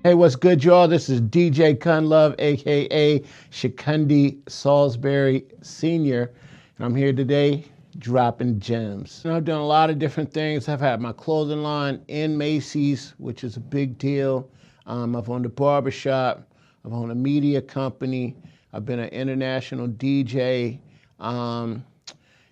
Hey, what's good, y'all? This is DJ Kun Luv, a.k.a. Chukundi Salisbury Sr., and I'm here today dropping gems. I've done a lot of different things. I've had my clothing line in Macy's, which is a big deal. I've owned a barbershop. I've owned a media company. I've been an international DJ,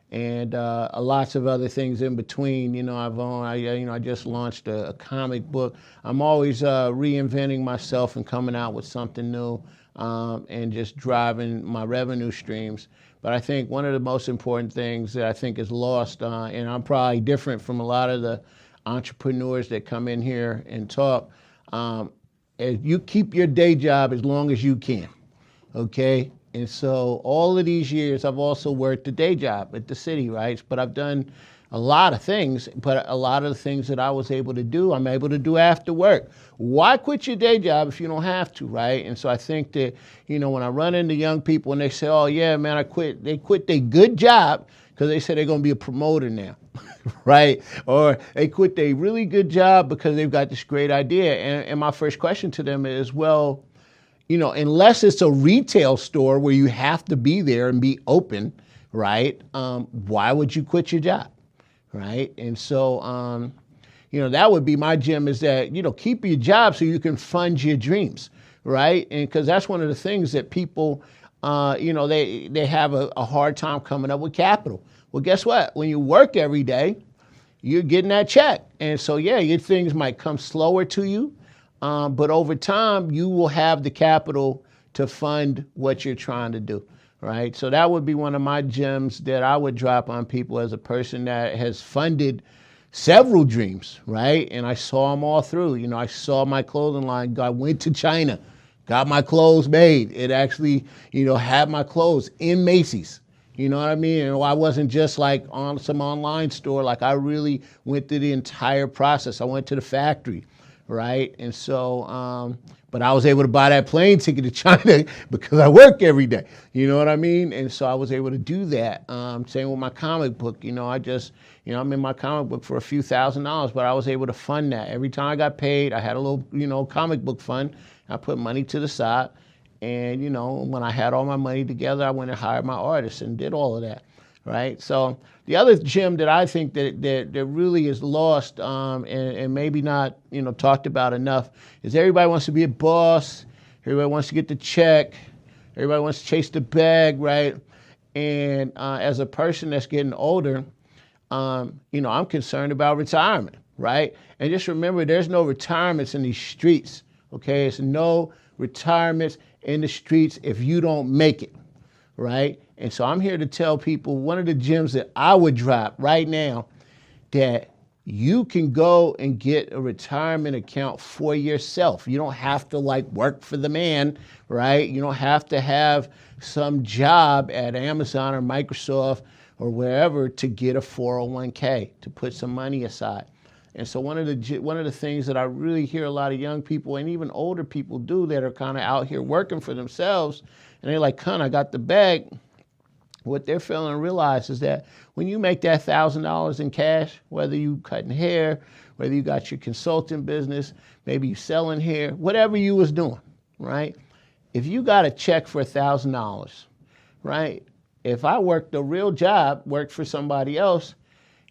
and lots of other things in between. I just launched a comic book. I'm always reinventing myself and coming out with something new, and just driving my revenue streams. But I think one of the most important things that I think is lost, and I'm probably different from a lot of the entrepreneurs that come in here and talk, is you keep your day job as long as you can, okay? And so all of these years, I've also worked a day job at the city, right? But I've done a lot of things, but a lot of the things that I was able to do, I'm able to do after work. Why quit your day job if you don't have to, right? And so I think that, when I run into young people and they say, oh yeah, man, I quit. They quit their good job because they said they're going to be a promoter now, right? Or they quit their really good job because they've got this great idea. And my first question to them is, well, unless it's a retail store where you have to be there and be open, right? Why would you quit your job, right? And so, that would be my gem, is that, keep your job so you can fund your dreams, right? And because that's one of the things that people, they have a hard time coming up with capital. Well, guess what? When you work every day, you're getting that check. And so, yeah, your things might come slower to you. But over time, you will have the capital to fund what you're trying to do, right? So that would be one of my gems that I would drop on people as a person that has funded several dreams, right? And I saw them all through. I saw my clothing line. I went to China, got my clothes made. It actually, had my clothes in Macy's. You know what I mean? And I wasn't just like on some online store. Like, I really went through the entire process. I went to the factory. Right. And so, but I was able to buy that plane ticket to China because I work every day. You know what I mean? And so I was able to do that. Same with my comic book. I'm in my comic book for a few $1,000s, but I was able to fund that. Every time I got paid, I had a little, comic book fund. I put money to the side. And, when I had all my money together, I went and hired my artists and did all of that. Right. So the other gem that I think that really is lost, and maybe not, talked about enough, is everybody wants to be a boss. Everybody wants to get the check. Everybody wants to chase the bag. Right. And as a person that's getting older, I'm concerned about retirement. Right. And just remember, there's no retirements in these streets. OK, it's no retirements in the streets if you don't make it. Right. And so I'm here to tell people one of the gems that I would drop right now, that you can go and get a retirement account for yourself. You don't have to work for the man, right? You don't have to have some job at Amazon or Microsoft or wherever to get a 401k, to put some money aside. And so one of the things that I really hear a lot of young people and even older people do that are kind of out here working for themselves, and they're like, I got the bag. What they're failing to realize is that when you make that $1,000 in cash, whether you cutting hair, whether you got your consulting business, maybe you selling hair, whatever you was doing, right? If you got a check for $1,000, right? If I worked a real job, worked for somebody else,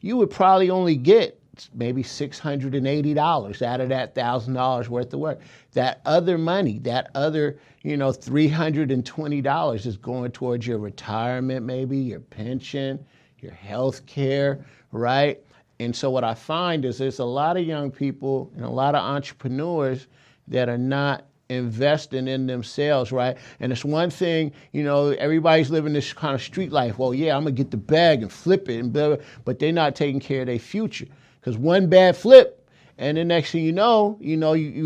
you would probably only get maybe $680 out of that $1,000 worth of work. That other money, that other, $320 is going towards your retirement, maybe your pension, your health care, right? And so what I find is there's a lot of young people and a lot of entrepreneurs that are not investing in themselves, right? And it's one thing, everybody's living this kind of street life. Well, yeah, I'm gonna get the bag and flip it, and blah, blah, but they're not taking care of their future. Because one bad flip, and the next thing you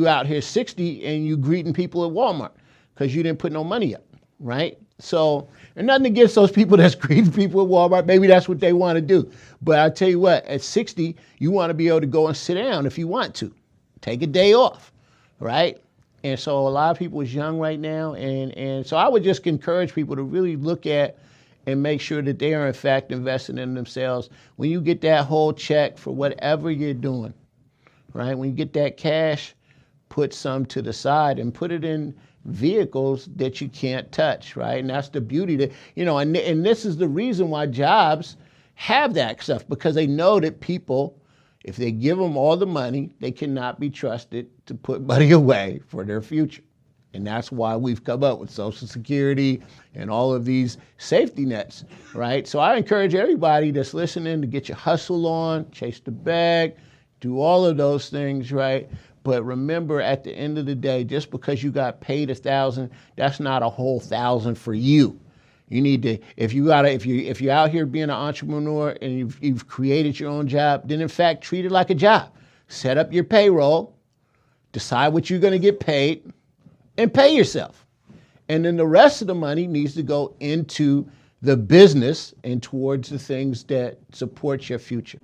out here 60 and you greeting people at Walmart because you didn't put no money up, right? So, and nothing against those people that's greeting people at Walmart. Maybe that's what they want to do. But I tell you what, at 60, you want to be able to go and sit down if you want to. Take a day off, right? And so a lot of people is young right now. And so I would just encourage people to really look at and make sure that they are, in fact, investing in themselves. When you get that whole check for whatever you're doing, right? When you get that cash, put some to the side and put it in vehicles that you can't touch, right? And that's the beauty that, and this is the reason why jobs have that stuff, because they know that people, if they give them all the money, they cannot be trusted to put money away for their future. And that's why we've come up with Social Security and all of these safety nets, right? So I encourage everybody that's listening to get your hustle on, chase the bag, do all of those things, right? But remember, at the end of the day, just because you got paid $1,000, that's not a whole 1,000 for you. You need to, if you're out here being an entrepreneur and you've created your own job, then in fact treat it like a job. Set up your payroll, decide what you're going to get paid, and pay yourself. And then the rest of the money needs to go into the business and towards the things that support your future.